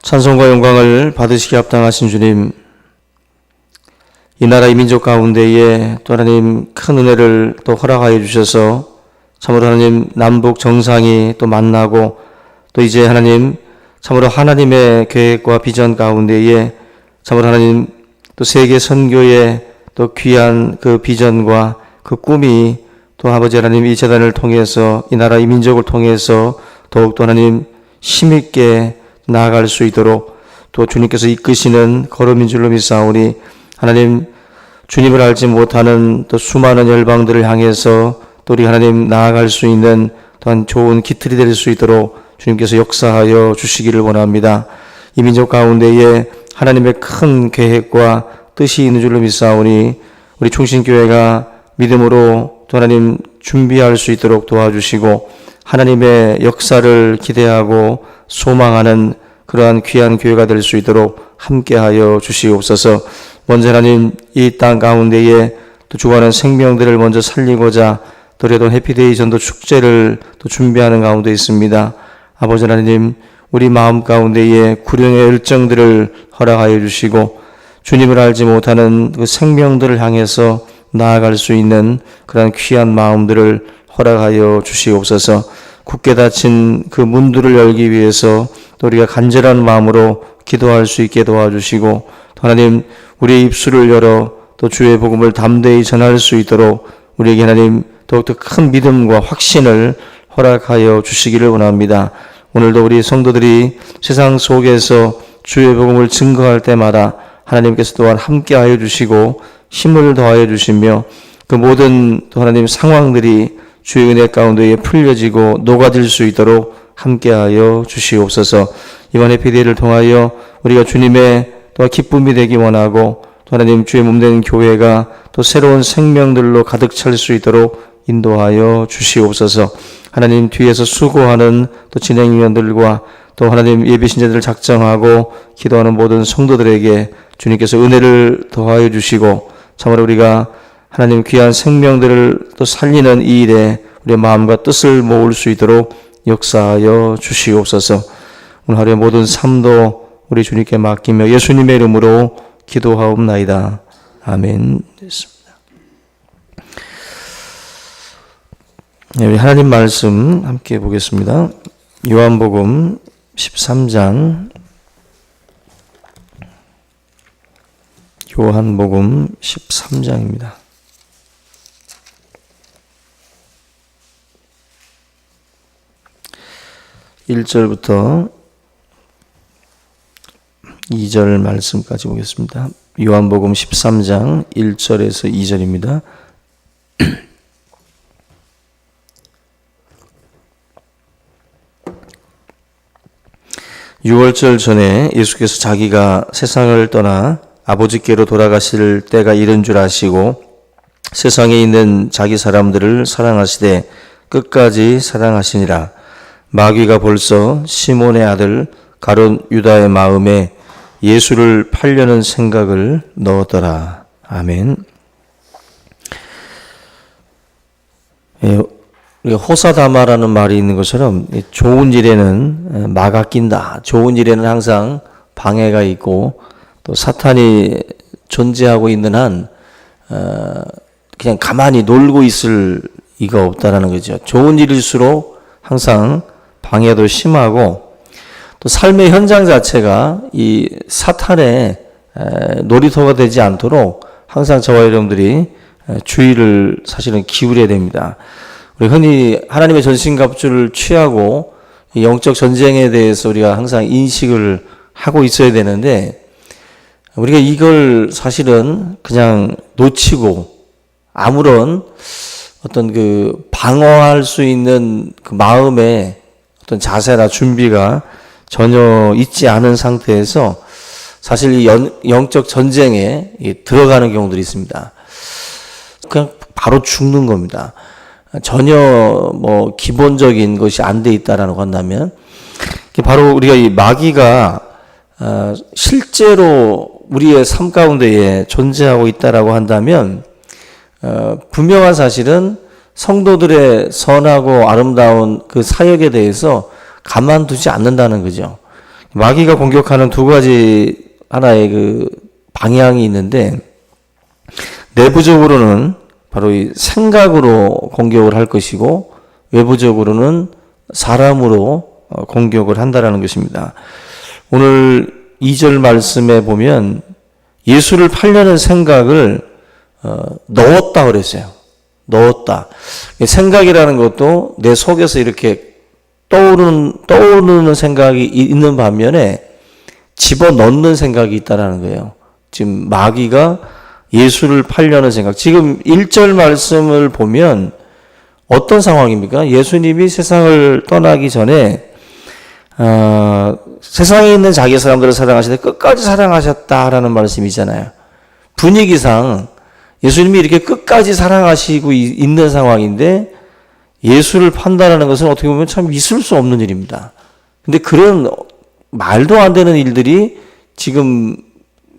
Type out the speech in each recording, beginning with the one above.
찬송과 영광을 받으시기 합당하신 주님, 이 나라 이 민족 가운데에 또 하나님 큰 은혜를 또 허락하여 주셔서 참으로 하나님 남북 정상이 또 만나고 또 이제 하나님 참으로 하나님의 계획과 비전 가운데에 참으로 하나님 또 세계 선교의 또 귀한 그 비전과 그 꿈이 또 아버지 하나님 이 재단을 통해서 이 나라 이 민족을 통해서 더욱더 하나님 힘있게 나아갈 수 있도록 또 주님께서 이끄시는 걸음인 줄로 믿사오니 하나님 주님을 알지 못하는 또 수많은 열방들을 향해서 또 우리 하나님 나아갈 수 있는 또한 좋은 기틀이 될 수 있도록 주님께서 역사하여 주시기를 원합니다. 이 민족 가운데에 하나님의 큰 계획과 뜻이 있는 줄로 믿사오니 우리 충신교회가 믿음으로 또 하나님 준비할 수 있도록 도와주시고 하나님의 역사를 기대하고 소망하는 그러한 귀한 교회가 될 수 있도록 함께하여 주시옵소서. 먼저 하나님 이 땅 가운데에 또 죽어가는 생명들을 먼저 살리고자 또래도 해피데이 전도 축제를 또 준비하는 가운데 있습니다. 아버지 하나님 우리 마음 가운데에 구령의 열정들을 허락하여 주시고 주님을 알지 못하는 그 생명들을 향해서 나아갈 수 있는 그러한 귀한 마음들을 허락하여 주시옵소서. 굳게 닫힌 그 문들을 열기 위해서 또 우리가 간절한 마음으로 기도할 수 있게 도와주시고 또 하나님 우리의 입술을 열어 또 주의 복음을 담대히 전할 수 있도록 우리에게 하나님 더욱더 큰 믿음과 확신을 허락하여 주시기를 원합니다. 오늘도 우리 성도들이 세상 속에서 주의 복음을 증거할 때마다 하나님께서 또한 함께하여 주시고 힘을 더하여 주시며 그 모든 또 하나님 상황들이 주의 은혜 가운데에 풀려지고 녹아들 수 있도록 함께하여 주시옵소서. 이번 해피데이를 통하여 우리가 주님의 또 기쁨이 되기 원하고 또 하나님 주의 몸된 교회가 또 새로운 생명들로 가득 찰 수 있도록 인도하여 주시옵소서. 하나님 뒤에서 수고하는 또 진행위원들과 또 하나님 예비신자들을 작정하고 기도하는 모든 성도들에게 주님께서 은혜를 더하여 주시고 참으로 우리가 하나님 귀한 생명들을 또 살리는 이 일에 우리의 마음과 뜻을 모을 수 있도록 역사하여 주시옵소서. 오늘 하루의 모든 삶도 우리 주님께 맡기며 예수님의 이름으로 기도하옵나이다. 아멘. 네, 우리 하나님 말씀 함께 보겠습니다. 요한복음 13장 요한복음 13장입니다. 1절부터 2절 말씀까지 보겠습니다. 요한복음 13장 1절에서 2절입니다. 6월절 전에 예수께서 자기가 세상을 떠나 아버지께로 돌아가실 때가 이른 줄 아시고 세상에 있는 자기 사람들을 사랑하시되 끝까지 사랑하시니라. 마귀가 벌써 시몬의 아들 가룟 유다의 마음에 예수를 팔려는 생각을 넣었더라. 아멘. 호사다마라는 말이 있는 것처럼 좋은 일에는 마가 낀다. 좋은 일에는 항상 방해가 있고 또 사탄이 존재하고 있는 한 그냥 가만히 놀고 있을 이가 없다라는 거죠. 좋은 일일수록 항상 방해도 심하고 또 삶의 현장 자체가 이 사탄의 놀이터가 되지 않도록 항상 저와 여러분들이 주의를 사실은 기울여야 됩니다. 우리 흔히 하나님의 전신갑주를 취하고 영적 전쟁에 대해서 우리가 항상 인식을 하고 있어야 되는데 우리가 이걸 사실은 그냥 놓치고 아무런 어떤 그 방어할 수 있는 그 마음의 어떤 자세나 준비가 전혀 있지 않은 상태에서 사실 이 영적 전쟁에 들어가는 경우들이 있습니다. 그냥 바로 죽는 겁니다. 전혀 뭐 기본적인 것이 안 돼 있다라고 한다면 바로 우리가 이 마귀가 실제로 우리의 삶 가운데에 존재하고 있다라고 한다면 분명한 사실은 성도들의 선하고 아름다운 그 사역에 대해서 가만두지 않는다는 거죠. 마귀가 공격하는 두 가지 하나의 그 방향이 있는데, 내부적으로는 바로 이 생각으로 공격을 할 것이고, 외부적으로는 사람으로 공격을 한다라는 것입니다. 오늘 2절 말씀에 보면 예수를 팔려는 생각을 넣었다 그랬어요. 넣었다. 생각이라는 것도 내 속에서 이렇게 떠오르는 생각이 있는 반면에 집어넣는 생각이 있다라는 거예요. 지금 마귀가 예수를 팔려는 생각. 지금 1절 말씀을 보면 어떤 상황입니까? 예수님이 세상을 떠나기 전에 세상에 있는 자기 사람들을 사랑하시되 끝까지 사랑하셨다라는 말씀이잖아요. 분위기상 예수님이 이렇게 끝까지 사랑하시고 있는 상황인데 예수를 판단하는 것은 어떻게 보면 참 있을 수 없는 일입니다. 근데 그런 말도 안 되는 일들이 지금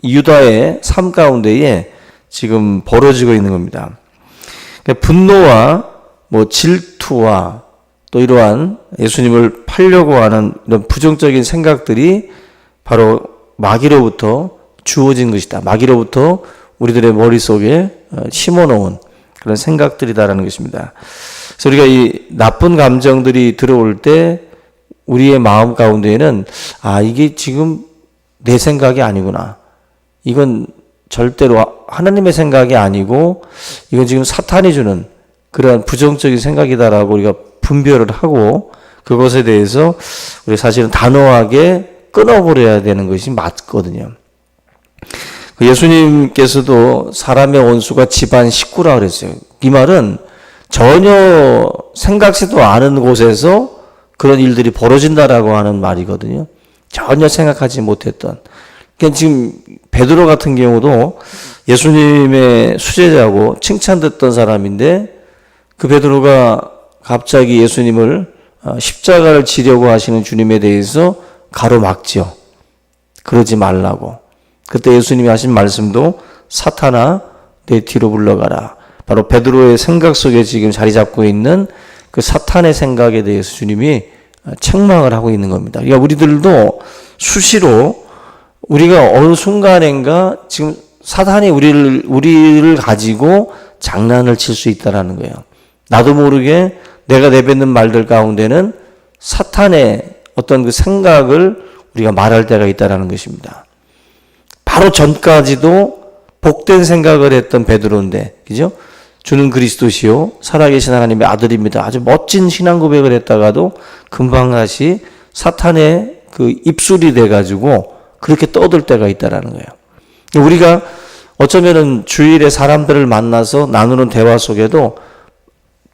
유다의 삶 가운데에 지금 벌어지고 있는 겁니다. 그러니까 분노와 질투와 또 이러한 예수님을 팔려고 하는 이런 부정적인 생각들이 바로 마귀로부터 주어진 것이다. 마귀로부터 우리들의 머릿속에 심어놓은 그런 생각들이다라는 것입니다. 그래서 우리가 이 나쁜 감정들이 들어올 때 우리의 마음 가운데에는 이게 지금 내 생각이 아니구나. 이건 절대로 하나님의 생각이 아니고 이건 지금 사탄이 주는 그러한 부정적인 생각이다라고 우리가 분별을 하고 그것에 대해서 우리 사실은 단호하게 끊어버려야 되는 것이 맞거든요. 예수님께서도 사람의 원수가 집안 식구라 그랬어요. 이 말은 전혀 생각지도 않은 곳에서 그런 일들이 벌어진다라고 하는 말이거든요. 전혀 생각하지 못했던. 그러니까 지금 베드로 같은 경우도 예수님의 수제자고 칭찬듣던 사람인데 그 베드로가 갑자기 예수님을 십자가를 지려고 하시는 주님에 대해서 가로막지요. 그러지 말라고. 그때 예수님이 하신 말씀도 사탄아 내 뒤로 물러가라. 바로 베드로의 생각 속에 지금 자리 잡고 있는 그 사탄의 생각에 대해서 주님이 책망을 하고 있는 겁니다. 그러니까 우리들도 수시로 우리가 어느 순간인가 지금 사탄이 우리를 가지고 장난을 칠 수 있다라는 거예요. 나도 모르게 내가 내뱉는 말들 가운데는 사탄의 어떤 그 생각을 우리가 말할 때가 있다라는 것입니다. 바로 전까지도 복된 생각을 했던 베드로인데, 그죠? 주는 그리스도시요 살아계신 하나님의 아들입니다. 아주 멋진 신앙 고백을 했다가도 금방 다시 사탄의 그 입술이 돼가지고 그렇게 떠들 때가 있다라는 거예요. 우리가 어쩌면은 주일에 사람들을 만나서 나누는 대화 속에도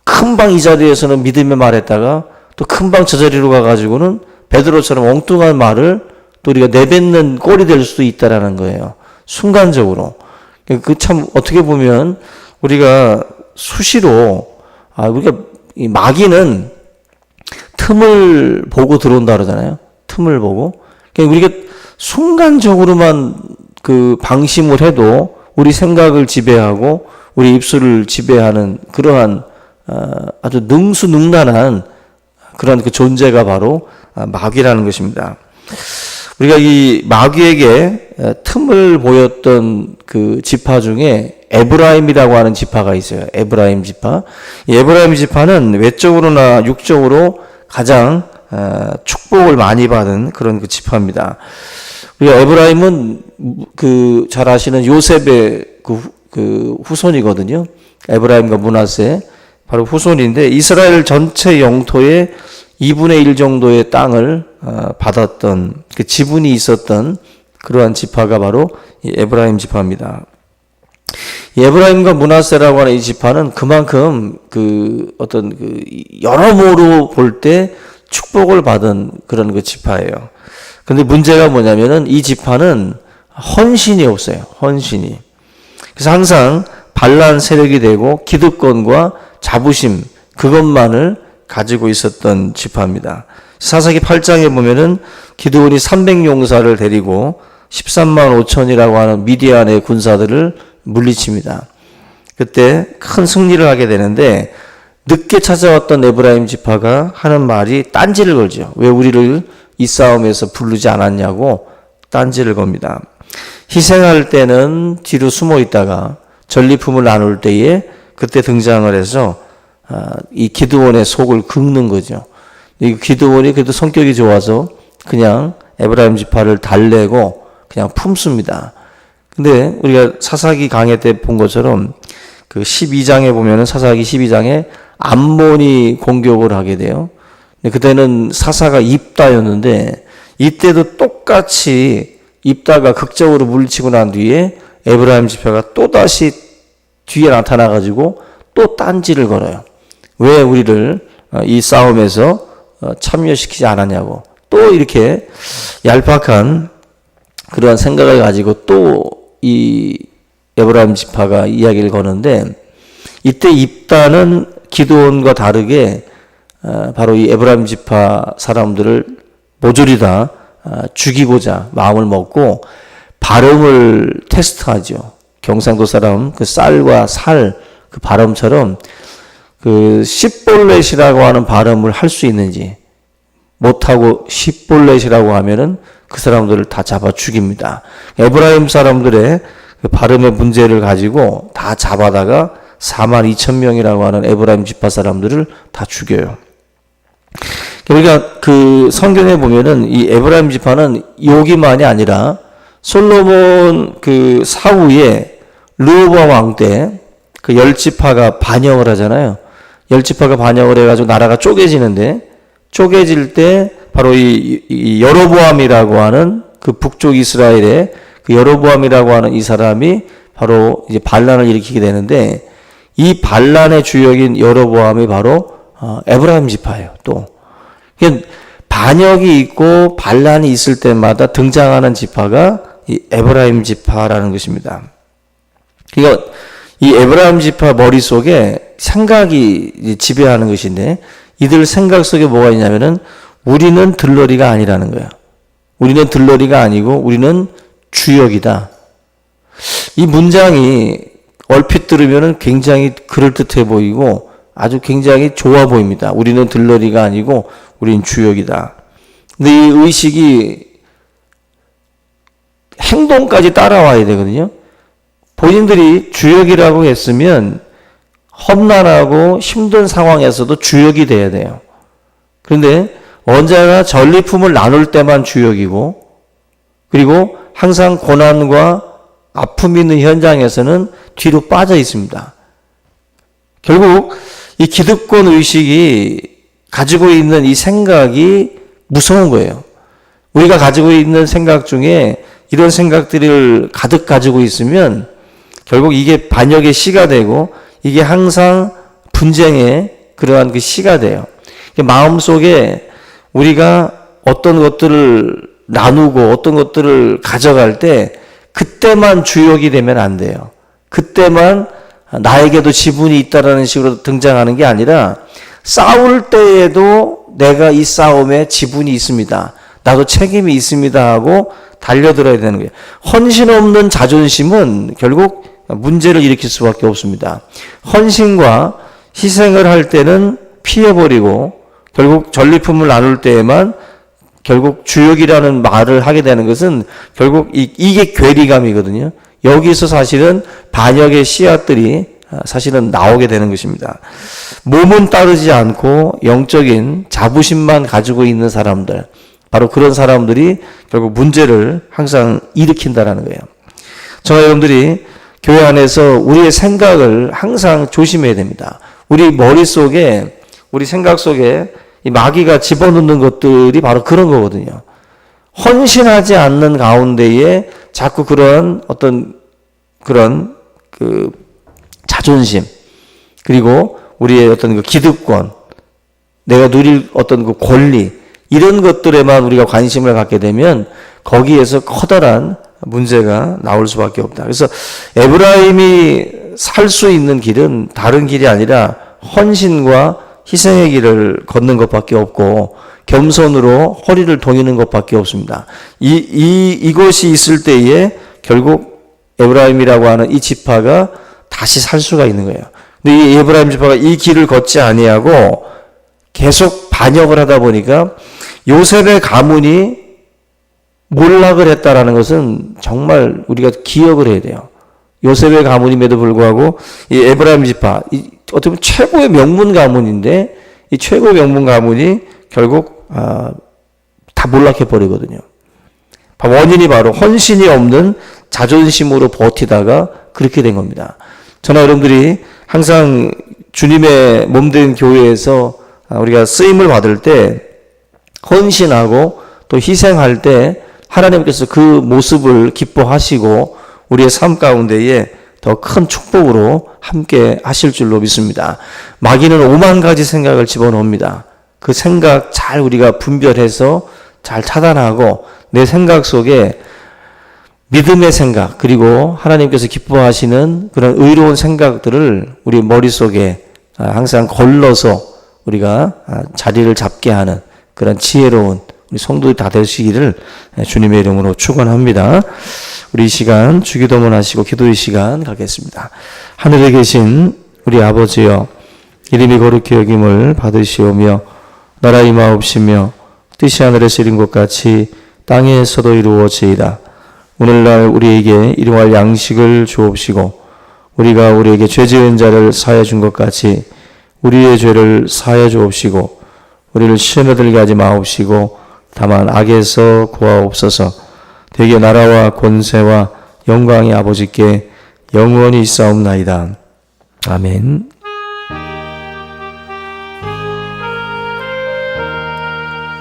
금방 이 자리에서는 믿음의 말했다가 또 금방 저 자리로 가가지고는 베드로처럼 엉뚱한 말을 또 우리가 내뱉는 꼴이 될 수도 있다라는 거예요. 순간적으로. 그 참 어떻게 보면 우리가 수시로 우리가 이 마귀는 틈을 보고 들어온다 그러잖아요. 틈을 보고. 그러니까 우리가 순간적으로만 그 방심을 해도 우리 생각을 지배하고 우리 입술을 지배하는 그러한 아주 능수능란한 그런 그 존재가 바로 마귀라는 것입니다. 우리가 이 마귀에게 틈을 보였던 그 지파 중에 에브라임이라고 하는 지파가 있어요. 에브라임 지파. 이 에브라임 지파는 외적으로나 육적으로 가장 축복을 많이 받은 그런 그 지파입니다. 우리가 에브라임은 그 잘 아시는 요셉의 그 후손이거든요. 에브라임과 므낫세 바로 후손인데 이스라엘 전체 영토의 2분의 1 정도의 땅을 받았던 그 지분이 있었던 그러한 지파가 바로 이 에브라임 지파입니다. 이 에브라임과 므낫세라고 하는 이 지파는 그만큼 그 어떤 그 여러모로 볼 때 축복을 받은 그런 그 지파예요. 근데 문제가 뭐냐면은 이 지파는 헌신이 없어요. 헌신이. 그래서 항상 반란 세력이 되고 기득권과 자부심 그것만을 가지고 있었던 지파입니다. 사사기 8장에 보면은 기드온이 300용사를 데리고 13만 5천이라고 하는 미디안의 군사들을 물리칩니다. 그때 큰 승리를 하게 되는데 늦게 찾아왔던 에브라임 지파가 하는 말이 딴지를 걸죠. 왜 우리를 이 싸움에서 부르지 않았냐고 딴지를 겁니다. 희생할 때는 뒤로 숨어 있다가 전리품을 나눌 때에 그때 등장을 해서 이 기드온의 속을 긁는 거죠. 이 기드온이 그래도 성격이 좋아서 그냥 에브라임 지파를 달래고 그냥 품습니다. 근데 우리가 사사기 강해 때 본 것처럼 그 12장에 보면은 사사기 12장에 암몬이 공격을 하게 돼요. 근데 그때는 사사가 입다였는데 이때도 똑같이 입다가 극적으로 물리치고 난 뒤에 에브라임 지파가 또다시 뒤에 나타나가지고 또 딴지를 걸어요. 왜 우리를 이 싸움에서 참여시키지 않았냐고. 또 이렇게 얄팍한 그러한 생각을 가지고 또 이 에브라임 지파가 이야기를 거는데 이때 입다는 기드온과 다르게 바로 이 에브라임 지파 사람들을 모조리 다 죽이고자 마음을 먹고 발음을 테스트하죠. 경상도 사람 그 쌀과 살 그 발음처럼 그 십볼렛이라고 하는 발음을 할 수 있는지 못하고 십볼렛이라고 하면은 그 사람들을 다 잡아 죽입니다. 에브라임 사람들의 그 발음의 문제를 가지고 다 잡아다가 42,000명이라고 하는 에브라임 지파 사람들을 다 죽여요. 그러니까 그 성경에 보면은 이 에브라임 지파는 여기만이 아니라 솔로몬 그 사후에 르호보암 왕 때 그 10지파가 반역을 하잖아요. 10지파가 반역을 해가지고 나라가 쪼개지는데 쪼개질 때 바로 이 여로보암이라고 하는 그 북쪽 이스라엘의 그 여로보암이라고 하는 이 사람이 바로 이제 반란을 일으키게 되는데 이 반란의 주역인 여로보암이 바로 에브라임 지파예요. 또 반역이 있고 반란이 있을 때마다 등장하는 지파가 이 에브라임 지파라는 것입니다. 그러니까 이 에브라임 지파 머릿속에 생각이 지배하는 것인데 이들 생각 속에 뭐가 있냐면은 우리는 들러리가 아니라는 거예요. 우리는 들러리가 아니고 우리는 주역이다. 이 문장이 얼핏 들으면은 굉장히 그럴듯해 보이고 아주 굉장히 좋아 보입니다. 우리는 들러리가 아니고 우리는 주역이다. 근데 이 의식이 행동까지 따라와야 되거든요. 본인들이 주역이라고 했으면 험난하고 힘든 상황에서도 주역이 돼야 돼요. 그런데 언제나 전리품을 나눌 때만 주역이고 그리고 항상 고난과 아픔이 있는 현장에서는 뒤로 빠져 있습니다. 결국 이 기득권 의식이 가지고 있는 이 생각이 무서운 거예요. 우리가 가지고 있는 생각 중에 이런 생각들을 가득 가지고 있으면 결국 이게 반역의 씨가 되고 이게 항상 분쟁의 그러한 그 씨가 돼요. 마음속에 우리가 어떤 것들을 나누고 어떤 것들을 가져갈 때 그때만 주역이 되면 안 돼요. 그때만 나에게도 지분이 있다라는 식으로 등장하는 게 아니라 싸울 때에도 내가 이 싸움에 지분이 있습니다. 나도 책임이 있습니다 하고 달려들어야 되는 거예요. 헌신 없는 자존심은 결국 문제를 일으킬 수밖에 없습니다. 헌신과 희생을 할 때는 피해버리고 결국 전리품을 나눌 때에만 결국 주역이라는 말을 하게 되는 것은 결국 이게 괴리감이거든요. 여기서 사실은 반역의 씨앗들이 사실은 나오게 되는 것입니다. 몸은 따르지 않고 영적인 자부심만 가지고 있는 사람들, 바로 그런 사람들이 결국 문제를 항상 일으킨다라는 거예요. 저와 여러분들이 교회 안에서 우리의 생각을 항상 조심해야 됩니다. 우리 머릿속에, 우리 생각 속에 이 마귀가 집어넣는 것들이 바로 그런 거거든요. 헌신하지 않는 가운데에 자꾸 그런 어떤 그런 그 자존심, 그리고 우리의 어떤 그 기득권, 내가 누릴 어떤 그 권리, 이런 것들에만 우리가 관심을 갖게 되면 거기에서 커다란 문제가 나올 수밖에 없다. 그래서 에브라임이 살 수 있는 길은 다른 길이 아니라 헌신과 희생의 길을 걷는 것밖에 없고 겸손으로 허리를 동이는 것밖에 없습니다. 이것이 있을 때에 결국 에브라임이라고 하는 이 지파가 다시 살 수가 있는 거예요. 근데 이 에브라임 지파가 이 길을 걷지 아니하고 계속 반역을 하다 보니까 요셉의 가문이 몰락을 했다라는 것은 정말 우리가 기억을 해야 돼요. 요셉의 가문임에도 불구하고 이 에브라임 지파, 어떻게 보면 최고의 명문 가문인데 이 최고의 명문 가문이 결국 다 몰락해 버리거든요. 원인이 바로 헌신이 없는 자존심으로 버티다가 그렇게 된 겁니다. 저나 여러분들이 항상 주님의 몸된 교회에서 우리가 쓰임을 받을 때 헌신하고 또 희생할 때 하나님께서 그 모습을 기뻐하시고 우리의 삶 가운데에 더 큰 축복으로 함께 하실 줄로 믿습니다. 마귀는 5만 가지 생각을 집어넣습니다. 그 생각 잘 우리가 분별해서 잘 차단하고 내 생각 속에 믿음의 생각 그리고 하나님께서 기뻐하시는 그런 의로운 생각들을 우리 머릿속에 항상 걸러서 우리가 자리를 잡게 하는 그런 지혜로운 우리 성도들이 다 되시기를 주님의 이름으로 축원합니다. 우리 이 시간 주기도문 하시고 기도의 시간 갖겠습니다. 하늘에 계신 우리 아버지여, 이름이 거룩히 여김을 받으시오며 나라 임하옵시며 뜻이 하늘에서 이룬 것 같이 땅에서도 이루어지이다. 오늘날 우리에게 일용할 양식을 주옵시고 우리가 우리에게 죄 지은 자를 사하여 준 것 같이 우리의 죄를 사하여 주옵시고 우리를 시험에 들게 하지 마옵시고 다만 악에서 구하옵소서. 되게 나라와 권세와 영광이 아버지께 영원히 있사옵나이다. 아멘.